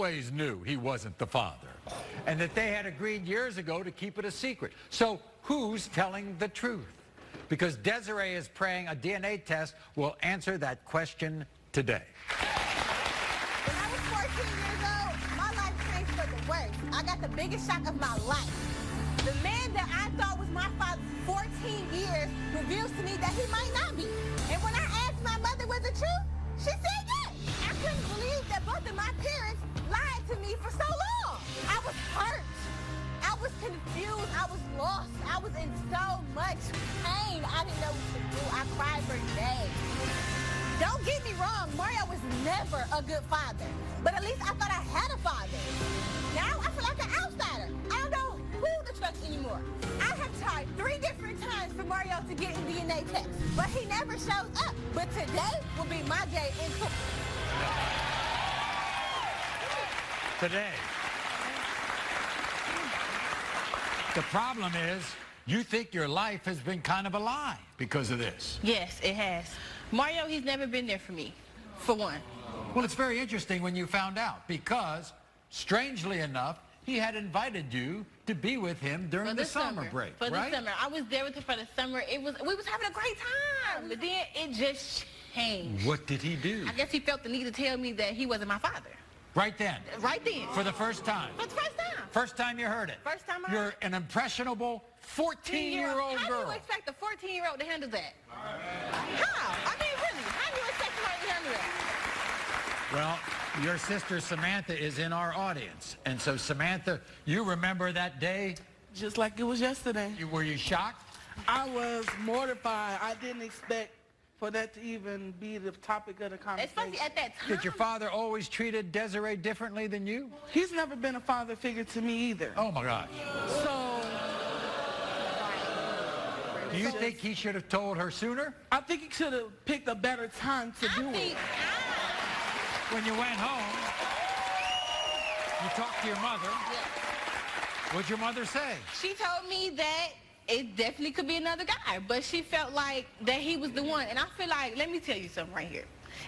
always knew he wasn't the father, and that they had agreed years ago to keep it a secret. So who's telling the truth? Because Desiree is praying a DNA test will answer that question today. When I was 14 years old, my life changed for the worse. I got the biggest shock of my life. The man that I thought was my father for 14 years reveals to me that he might not be. And when I asked my mother was it true, she said yes. I couldn't believe that both of my parents lied to me for so long. I was hurt. I was confused. I was lost. I was in so much pain. I didn't know what to do. I cried for days. Don't get me wrong, Mario was never a good father. But at least I thought I had a father. Now I feel like an outsider. I don't know who to trust anymore. I have tried 3 different times for Mario to get a DNA test, but he never shows up. But today will be my day in court. Today. The problem is, you think your life has been kind of a lie because of this. Yes, it has. Mario, he's never been there for me, for one. Well, it's very interesting when you found out, because, strangely enough, he had invited you to be with him during the summer break, For right? the summer. I was there with him for the summer. We was having a great time, but then it just changed. What did he do? I guess he felt the need to tell me that he wasn't my father. Right then? Right then. For the first time? For the first time. First time you heard it? First time I heard You're it. an impressionable 14-year-old How girl. do you expect a 14-year-old to handle that? How? I mean, really, how do you expect somebody to handle that? Well, your sister Samantha is in our audience. And so, Samantha, you remember that day? Just like it was yesterday. Were you shocked? I was mortified. I didn't expect for that to even be the topic of the conversation. Especially at that time. Did your father always treated Desiree differently than you? He's never been a father figure to me either. Oh, my God. So, Do you think he should have told her sooner? I think he should have picked a better time to do it. When you went home, you talked to your mother. What'd your mother say? She told me that it definitely could be another guy, but she felt like that he was the one. And I feel like, let me tell you something right here.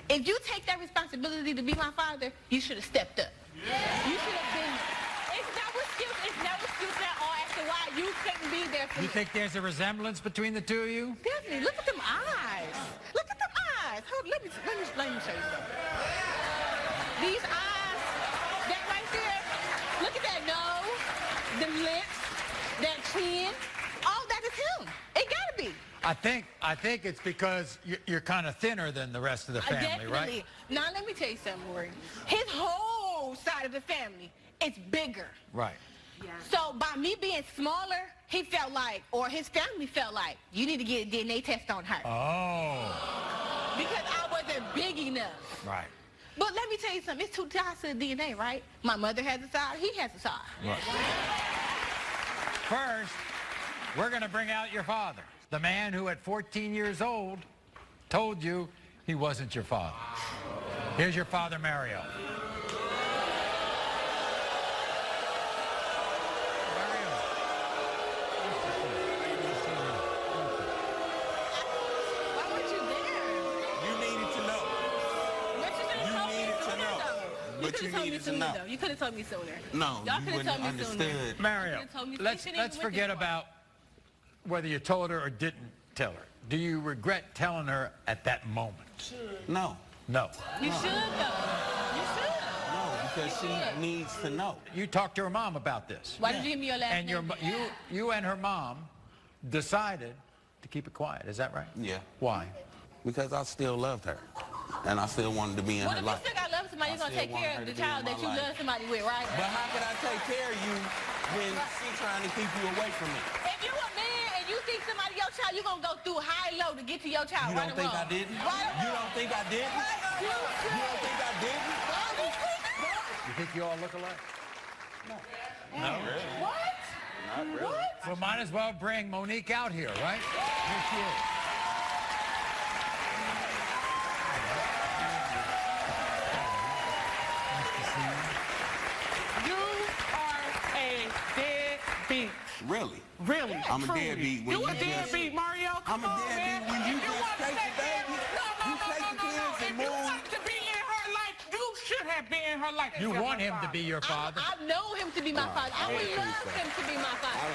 If you take that responsibility to be my father, you should have stepped up. Yeah. You should have been there. It's no excuse at all as to why you couldn't be there for me. You think there's a resemblance between the two of you? Definitely. Look at them eyes. Look at them eyes. Hold, let me show you something. These eyes, that right there, look at that nose, them lips, that chin. All that is him. It gotta be. I think it's because you're kind of thinner than the rest of the family, Definitely. right? Now, let me tell you something, Maury. His whole side of the family is bigger. Right. Yeah. So by me being smaller, he felt like, or his family felt like, you need to get a DNA test on her. Oh. Because I wasn't big enough. Right. But let me tell you something. It's 2 sides to the DNA, right? My mother has a side. He has a side. Right. First, we're going to bring out your father, the man who at 14 years old told you he wasn't your father. Here's your father, Mario. Why weren't you there? You needed to know. But you You needed to know. You could have told me sooner. No, Y'all you could have wouldn't told me understood. sooner. Mario, You told me let's she didn't forget went about whether you told her or didn't tell her. Do you regret telling her at that moment? No. No. You should, though. You should. No, because she needs to know. You talked to her mom about this. Why did you give me your last And name? you and her mom decided to keep it quiet. Is that right? Yeah. Why? Because I still loved her. And I still wanted to be in Well, her if you life. still got love somebody, you're going to still take want care her of the to be in child my that you life. love somebody with, right? But how could I take care of you when she's trying to keep you away from me? If you a man and you think somebody your child, you're going to go through high and low to get to your child, You right don't or think wrong? I didn't? Right or You wrong? don't think I didn't? You don't think I didn't? You think you all look alike? No. No? What? Not really. What? Well, might as well bring Monique out here, right? Here she is. You are a deadbeat. Really? Really? I'm a Truly. deadbeat when You a you just- deadbeat, Mario. Come I'm a on, deadbeat man. when you If just wanna take stay the baby, there- you take the kids If and you move. want to be in her life, you should have been in her life. You want him to be your father. I know him to be my father. I would love him to be my father.